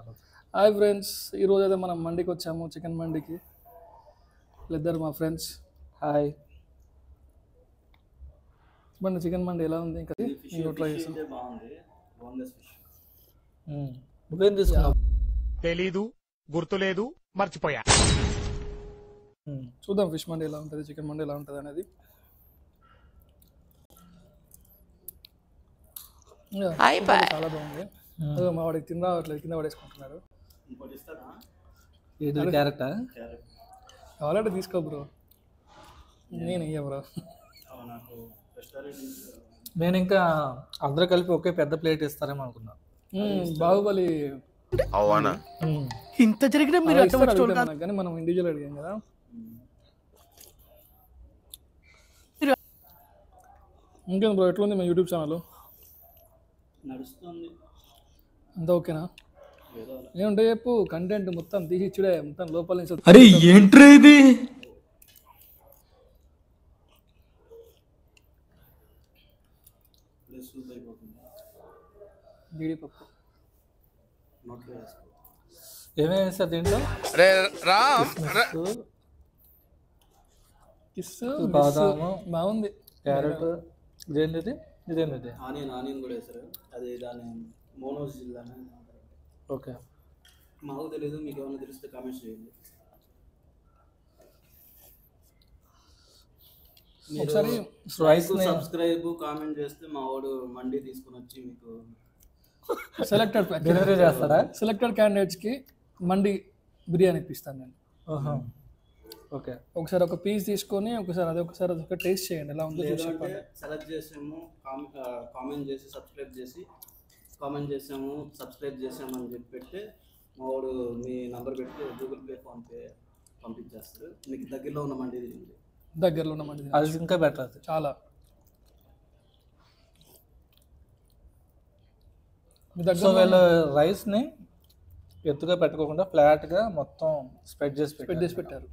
తర్వాత. Hi friends, ఈరోజు అయితే మనం మండికి వచ్చాము, చికెన్ మండికి. ఇద్దరు మా ఫ్రెండ్స్. హాయ్. మన చికెన్ మండి ఎలా ఉంది? ఇంకా ట్రై చేసాం. నువ్వేం తీసుకున్నావు? తెలీదు, గుర్తులేదు, మర్చిపోయా. చూద్దాం ఫిష్ మండి ఎలా ఉంటుంది, చికెన్ మండి ఎలా ఉంటుంది అనేది. చాలా బాగుంది. మా వాడికి తిందా అట్లా కింద పడేసుకుంటున్నాడు. క్యారెక్టర్ కావాలంటే తీసుకో బ్రో, నేను ఇయ్య బ్రో. నేను ఇంకా అందరూ కలిపి ఒకే పెద్ద ప్లేట్ ఇస్తారేమో అనుకున్నా. బాహుబలి ఇంత జరిగినా మీరు కానీ మనం ఇండివిజువల్ అడిగాం కదా. ఇంకేం బ్రో, ఎట్లుంది మా యూట్యూబ్ ఛానల్? నడుస్తుంది అంతా ఓకేనా? ఏముంటే చెప్పు, కంటెంట్ మొత్తం తీసి ఇచ్చుడే, మొత్తం లోపల నుంచి. అరే ఏంట్రా ఇది? జీడిపప్పు ఏమేమి వేస్తారు దీంట్లో? కిస్సు బాదాము, బాగుంది. క్యారెట్, ఇదేంటిది ఇదేంటిది? ఆనియన్ కూడా వేస్తారు. అది దాని మోనోస్ జిల్లా. ఓకే, మాకు తెలీదు, మీకు ఏమైనా తెలిస్తే కామెంట్స్ చేయండి. ఒకసారి సబ్స్క్రైబ్ కామెంట్ చేస్తే మా వాడు మండి తీసుకుని వచ్చి మీకు సెలెక్టెడ్ డెలివరీ చేస్తారా? సెలెక్టెడ్ క్యాండిడేట్స్కి మండి బిర్యానీ ఇప్పిస్తాను నేను. ఓకే, ఒకసారి ఒక పీస్ తీసుకొని ఒకసారి అదొక టేస్ట్ చేయండి, ఎలా ఉందో చూసి. సెలెక్ట్ చేసాము, కామెంట్ చేసి కామెంట్ చేసాము, సబ్స్క్రైబ్ చేసాము అని చెప్పి పెడితే మా వాడు మీ నంబర్ పెట్టి గూగుల్ పే, ఫోన్పే పంపించేస్తారు. మీకు దగ్గరలో ఉన్న మండి దగ్గరలో ఉన్న మండి అది ఇంకా బెటర్. అది చాలా. మీ దగ్గర వీళ్ళు రైస్ని ఎత్తుగా పెట్టుకోకుండా ఫ్లాట్గా మొత్తం స్ప్రెడ్ చేసి పెట్టారు.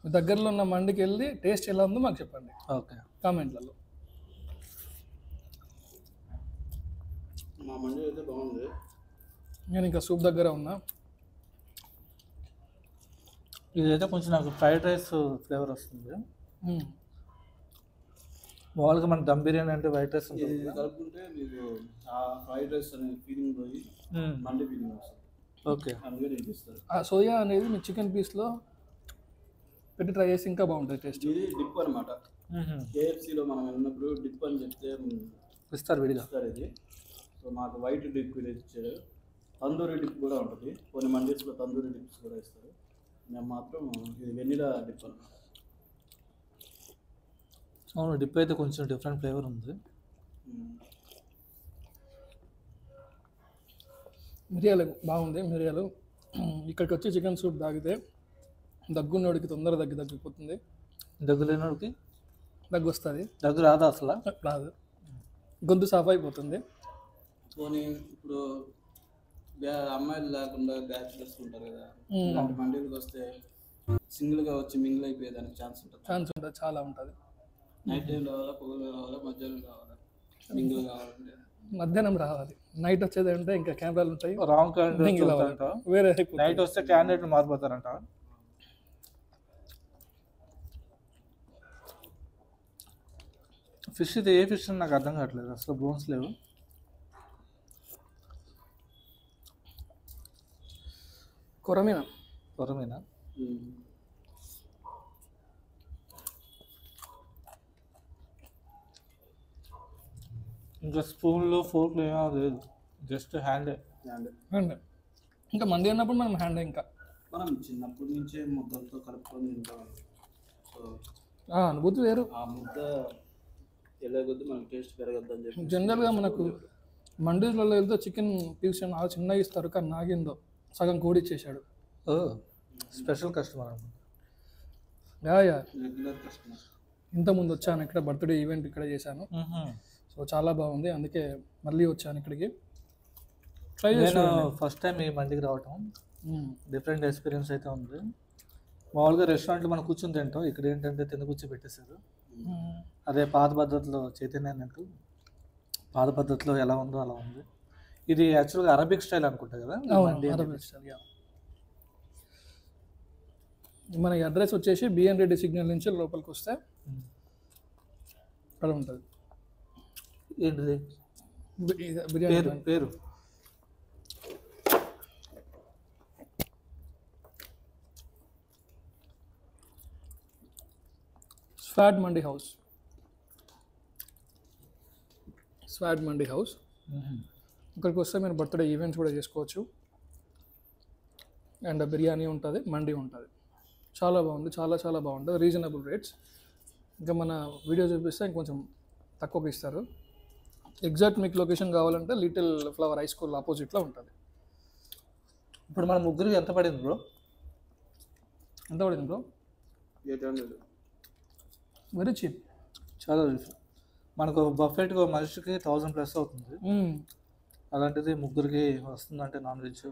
మీ దగ్గరలో ఉన్న మండికి వెళ్ళి టేస్ట్ ఎలా ఉందో మాకు చెప్పండి ఓకే కామెంట్లలో. మా మండి అయితే బాగుంది. నేను ఇంకా సూప్ దగ్గర ఉన్నా. ఇదైతే కొంచెం నాకు ఫ్రైడ్ రైస్ ఫ్లేవర్ వస్తుంది. మామూలుగా మన దమ్ బిర్యానీ అంటే వైట్ రైస్ ఉంటుంది, ఇది కలుపుకుంటే మీకు ఆ ఫ్రైడ్ రైస్ అనే ఫీలింగ్ పోయి మండి ఫీలింగ్ వస్తుంది. ఓకే, అందుకే నేర్పిస్తారు. ఆ సోయా అనేది మీ చికెన్ పీస్లో పెట్టి ట్రై చేసి ఇంకా బాగుంటుంది టేస్ట్. ఇది డిప్ అనమాట. కేఎఫ్సీలో మనం వెళ్ళినప్పుడు డిప్ అని చెప్తే ఇస్తారు విడిగా. ఇస్తారు. ఇది సో మాకు వైట్ డిప్ ఇది ఇచ్చారు. తందూరి డిప్ కూడా ఉంటుంది, కొన్ని మండీస్లో తందూరి డిప్స్ కూడా ఇస్తారు. మేము మాత్రం ఇది వెనిలా డిప్ అనమాట. అవును, డిప్ అయితే కొంచెం డిఫరెంట్ ఫ్లేవర్ ఉంది. మిరియాలు బాగుంది. మిరియాలు ఇక్కడికి వచ్చి చికెన్ సూప్ తాగితే దగ్గున్నోడికి తొందర తగ్గిపోతుంది. దగ్గు లేనోడికి దగ్గు వస్తుంది. దగ్గు రాదా అసలు? రాదు, గొంతు సాఫ్ అయిపోతుంది. పోనీ ఇప్పుడు అమ్మాయిలు లేకుండా బ్యాచులర్స్ ఉంటారు కదా, ఇలాంటి మండీలకు వస్తే సింగిల్గా వచ్చి మింగిల్ అయిపోయేదానికి ఛాన్స్ ఉంటుంది. చాలా ఉంటుంది. నైట్ టైం రావాలా, పొగలు రావాలా, మధ్యాహ్నం రావాలా, మింగిల్ కావాలంటే మధ్యాహ్నం రావాలి. నైట్ వచ్చేది అంటే ఇంకా కెమెరాలు ఉంటాయి, రాంగ్ క్యాండిడేట్ వేరే. నైట్ వస్తే క్యాండిడేట్ మారిపోతారంట. ఫిష్ ఇది ఏ ఫిష్ అని నాకు అర్థం కావట్లేదు, అసలు బోన్స్ లేవు. కొరమీనా? ఇంకా స్పూన్లో ఫోర్క్లో ఏమో లేదు, జస్ట్ హ్యాండ్. ఇంకా మండి అన్నప్పుడు మనం హ్యాండ్, ఇంకా మనం చిన్నప్పటి నుంచే ముద్దలతో కలుపుకొని తింటాం. సో అనుభూతి వేరు. ఆ ముద్ద వెళ్ళగొద్దు మనకు టేస్ట్ పెరగద్దని చెప్పి జనరల్గా మనకు మండీలలో వెళ్తే చికెన్ పీస్ చిన్నగా ఇస్తారు, కానీ నాగిందో సగం కోడి ఇచ్చేసాడు. Special customer. Regular customer. ఇంతకుముందు వచ్చాను, ఇక్కడ బర్త్డే ఈవెంట్ ఇక్కడ చేశాను. సో చాలా బాగుంది, అందుకే మళ్ళీ వచ్చాను ఇక్కడికి. ట్రై చేశాను. ఫస్ట్ టైం ఈ మండికి రావటం డిఫరెంట్ ఎక్స్పీరియన్స్ అయితే ఉంది. మామూలుగా రెస్టారెంట్లో మనం కూర్చొని తింటాం, ఇక్కడ ఏంటంటే తిన్న కూర్చో పెట్టేశారు. అదే పాత పద్ధతిలో చైతన్య అన్నట్టు పాత పద్ధతిలో ఎలా ఉందో అలా ఉంది. ఇది యాక్చువల్గా అరబిక్ స్టైల్ అనుకుంటా కదా ఈ అవును మండి అనేది. Arabic style yeah. మన అడ్రస్ వచ్చేసి బిఎన్ రెడ్డి సిగ్నల్ నుంచి లోపలికి వస్తే అక్కడ ఉంటుంది ఏంటిది బిర్యానీ పేరు పేరు స్వాడ్ మండి హౌస్. స్వాడ్ మండి హౌస్. ఇక్కడికి వస్తే మీరు బర్త్డే ఈవెంట్స్ కూడా చేసుకోవచ్చు. అండ్ బిర్యానీ ఉంటుంది, మండి ఉంటుంది. చాలా బాగుంది, చాలా చాలా బాగుంటుంది. Reasonable rates. ఇంకా మన వీడియో చూపిస్తే ఇంకొంచెం తక్కువకి ఇస్తారు. ఎగ్జాక్ట్ మీకు లొకేషన్ కావాలంటే లిటిల్ ఫ్లవర్ హై స్కూల్ ఆపోజిట్లో ఉంటుంది. ఇప్పుడు మన ముగ్గురికి ఎంత పడింది బ్రో? ఎంత పడింది బ్రో? 800. Very cheap. చాలా మనకు బఫెట్గా మనిషికి 1000+ అవుతుంది. అలాంటిది ముగ్గురికి వస్తుందంటే నాన్ వెజ్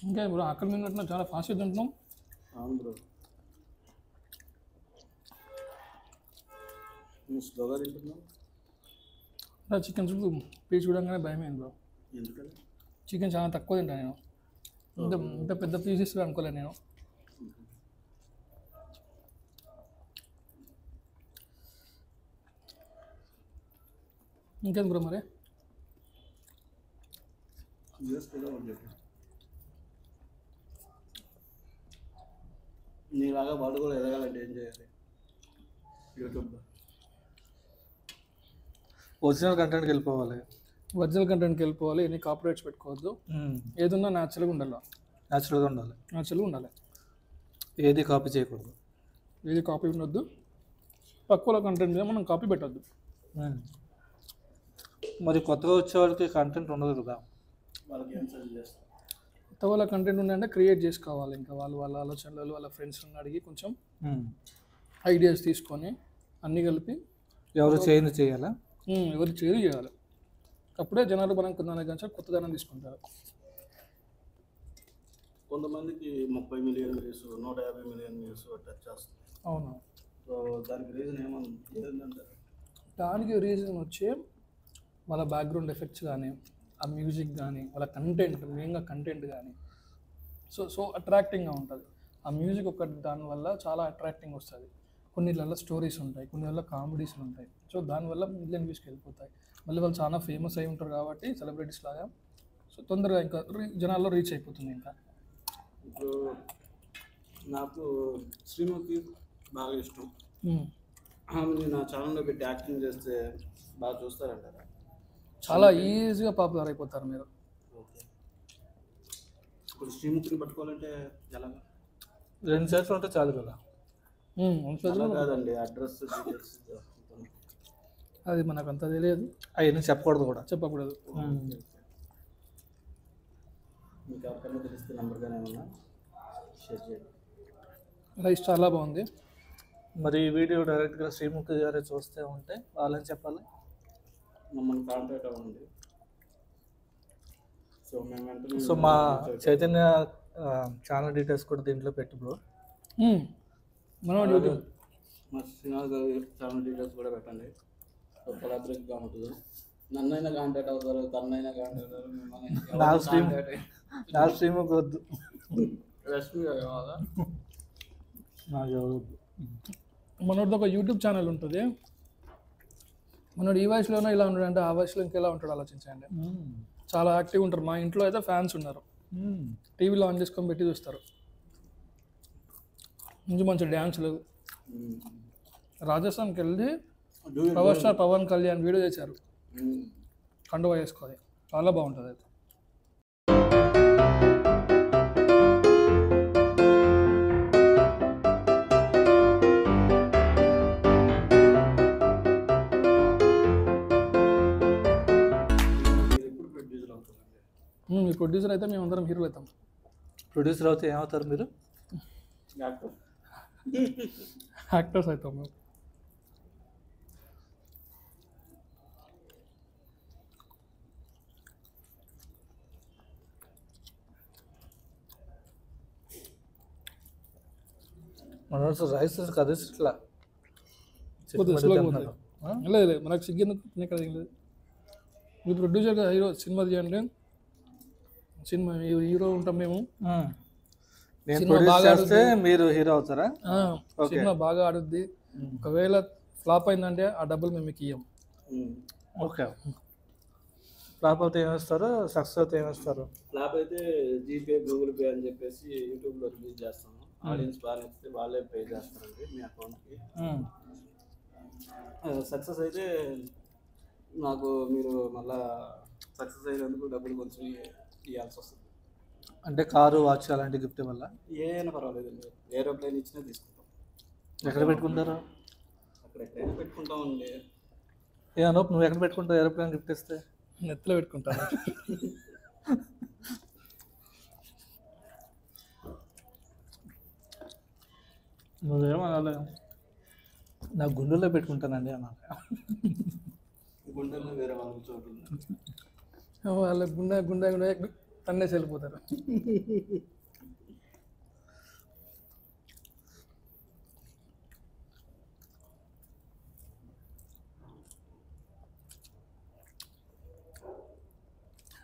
ఇంకా బ్రో అక్కడ మీద చాలా ఫాస్ట్గా తింటున్నాం. అవును బ్రో, నువ్వు స్లోగా తింటున్నావు. చికెన్ సూప్ పీస్ చూడంగానే భయమైంది బ్రో. ఎందుకని? చికెన్ చాలా తక్కువ తింటాను నేను. ఇంత పెద్ద పీస్ ఇస్తుంది అనుకోలేదు నేను. ఇంకేం బ్రో మరి? నీలాగా వాళ్ళు కూడా ఎదగాలంటే ఏం చేయాలి? యూట్యూబ్లో ఒరిజినల్ కంటెంట్కి వెళ్ళిపోవాలి. ఒరిజినల్ కంటెంట్కి వెళ్ళిపోవాలి. ఎన్ని కాపరేట్స్ పెట్టుకోవద్దు. ఏదున్నా న్యాచురల్గా ఉండాలి. న్యాచురల్గా ఉండాలి. న్యాచురల్గా ఉండాలి. ఏది కాపీ చేయకూడదు. ఏది కాపీ ఉండొద్దు. తక్కువ కంటెంట్ మీద మనం కాపీ పెట్టద్దు. మరి కొత్తగా వచ్చే వాళ్ళకి కంటెంట్ ఉండదు కదా, వాళ్ళకి ఏం సజెస్ట్ చేస్తారు? కొత్త వాళ్ళ కంటెంట్ ఉందంటే క్రియేట్ చేసుకోవాలి. ఇంకా వాళ్ళ ఆలోచనలు వాళ్ళ ఫ్రెండ్స్ని అడిగి కొంచెం ఐడియాస్ తీసుకొని అన్నీ కలిపి ఎవరు చేయని చేయాలా, ఎవరు చేయాలి. అప్పుడే జనాలు మనం కొంత కొత్తదనం తీసుకుంటారు. కొంతమందికి 30 million views, 150 million views touch చేస్తుంది. అవును. సో దానికి రీజన్ ఏంటంటారు? దానికి రీజన్ వచ్చి వాళ్ళ బ్యాక్గ్రౌండ్ ఎఫెక్ట్స్ కానీ, ఆ మ్యూజిక్ కానీ, వాళ్ళ కంటెంట్, మెయిన్గా కంటెంట్ కానీ సో అట్రాక్టింగ్గా ఉంటుంది. ఆ మ్యూజిక్ ఒకటి దానివల్ల చాలా అట్రాక్టింగ్ వస్తుంది. కొన్నిళ్ళల్లో స్టోరీస్ ఉంటాయి, కొన్నిళ్ళలో కామెడీస్ ఉంటాయి. సో దానివల్ల మిలియన్ వ్యూస్కి వెళ్ళిపోతాయి. మళ్ళీ వాళ్ళు చాలా ఫేమస్ అయి ఉంటారు కాబట్టి సెలబ్రిటీస్ లాగా. సో తొందరగా ఇంకా జనాల్లో రీచ్ అయిపోతుంది. ఇంకా ఇప్పుడు నాకు శ్రీముఖి బాగా ఇష్టం. ఆమె నా ఛానల్లో పెట్టి యాక్టింగ్ చేస్తే బాగా చూస్తారంటారా? చాలా ఈజీగా పాపులర్ అయిపోతారు మీరు. ఓకే. ఇప్పుడు శ్రీముఖిని పట్టుకోవాలంటే ఎలా? 2 చేతులు ఉంటే చాలు కదా. అలా కాదండి, అడ్రస్ డీటెయిల్స్ అది మనకు అంత తెలియదు, అవన్నీ చెప్పకూడదు కూడా. చెప్పకూడదు. మీకు ఎవరికైనా తెలిస్తే నెంబర్ కానీ ఏమన్నా షేర్ చేయండి. రైస్ చాలా బాగుంది. మరి ఈ వీడియో డైరెక్ట్గా శ్రీముఖి గారే చూస్తే ఉంటే వాళ్ళని చెప్పాలి, మమ్మల్ని కాంటాక్ట్ అవ్వండి. సో మేము వెంటనే సో మా చైతన్య ఛానల్ డీటెయిల్స్ కూడా దీంట్లో పెట్టు బ్రో. మనోడు యూట్యూబ్ మా శ్రీనాథ్ గారి ఛానల్ డీటెయిల్స్ కూడా పెట్టండి. సో కొలాబరేట్గా ఉంటుంది. నన్నైనా కాంటాక్ట్ అవుతారు, తన్నైనా కాంటాక్ట్ అవుతారు. నా శ్రీముఖి వద్దు, రష్మి కావాలా? నాకు ఎవరు వద్దు. మనోడితో ఒక యూట్యూబ్ ఛానల్ ఉంటుంది. మనోడు ఈ వయసులోనే ఇలా ఉంటాడు అంటే ఆ వయసులో ఇంకెలా ఉంటాడు ఆలోచించండి. చాలా యాక్టివ్ ఉంటారు. మా ఇంట్లో అయితే ఫ్యాన్స్ ఉన్నారు. టీవీలో ఆన్ చేసుకొని పెట్టి చూస్తారు. మంచి మంచి డ్యాన్సులు. రాజస్థాన్కి వెళ్ళి power star Pavan Kalyan video చేశారు కండువా వేసుకోవాలి. చాలా బాగుంటుంది అది. మీ ప్రొడ్యూసర్ అయితే మేమందరం హీరోలు అవుతాం. ప్రొడ్యూసర్ అవుతే ఏమవుతారు మీరు? యాక్టర్స్ అవుతాం మేము. మన రైస్ కదే ఇట్లా పోతుంది స్లోగా పోతుంది. లేదు లేదు మనకు సిగ్గెందుకు ఇక్కడ ఏం లేదు. మీ ప్రొడ్యూసర్గా హీరో సినిమా తీయండి, సినిమా హీరో ఉంటాం మేము. నేను సినిమా ప్రొడ్యూస్ బాగా చేస్తే మీరు హీరో అవుతారా? సినిమా బాగా ఆడుద్ది. ఒకవేళ ఫ్లాప్ అయిందంటే ఆ డబ్బులు మేము మీకు ఇయ్యం. ఓకే. ఫ్లాప్ అయితే ఏమిస్తారు, సక్సెస్ అయితే ఏమిస్తారు? ఫ్లాప్ అయితే జీపే గూగుల్ పే అని చెప్పేసి యూట్యూబ్లో రిలీజ్ చేస్తాము. ఆడియన్స్ బాగా నచ్చితే వాళ్ళే పే చేస్తారండి మీ అకౌంట్కి. సక్సెస్ అయితే నాకు మీరు మళ్ళా సక్సెస్ అయినందుకు డబ్బులు కొంచెం ఇవ్వాల్సి వస్తుంది. అంటే కారు, వాచ్ అలాంటి గిఫ్ట్ వల్ల ఏమైనా పర్వాలేదండి, ఏరోప్లేన్ ఇచ్చినా తీసుకుంటాం. ఎక్కడ పెట్టుకుంటారు? అక్కడ ఎక్కడైనా పెట్టుకుంటామండి. ఏ అనూప్, నువ్వు ఎక్కడ పెట్టుకుంటావు ఏరోప్లేన్ గిఫ్ట్ ఇస్తే? నెత్తిలో పెట్టుకుంటాను. నువ్వేమనాలి? నా గుండెల్లో పెట్టుకుంటానండి అన్నాను. గుండెల్లో వేరే వాళ్ళకి చోటు ఉంది. వాళ్ళ గుండె గుండె గుండె తన్నేసి వెళ్ళిపోతారు.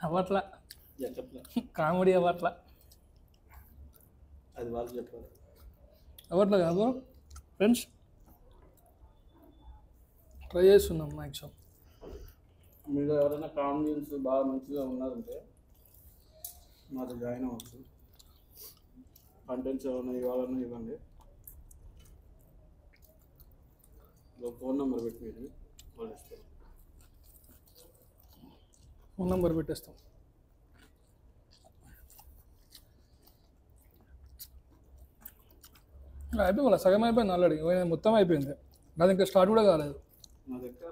అవట్లా చెప్పలే, కామెడీ అవట్లా అది వాళ్ళు చెప్పారు. అవట్లా కాదు ఫ్రెండ్స్, ట్రై చేస్తున్నాం మ్యాక్సిమం. మీరు ఎవరైనా కామెడియన్స్ బాగా మంచిగా ఉన్నారంటే మాతో జాయిన్ అవ్వచ్చు. కంటెంట్స్ ఏమైనా ఇవ్వాలన్నా ఇవ్వండి. ఫోన్ నెంబర్ పెట్టి వాళ్ళు ఇస్తారు. ఫోన్ నెంబర్ పెట్టేస్తాం. అయిపోయి వాళ్ళ సగం అయిపోయింది ఆల్రెడీ, మొత్తం అయిపోయింది. నాది ఇంకా స్టార్ట్ కూడా కాలేదు. నా దగ్గర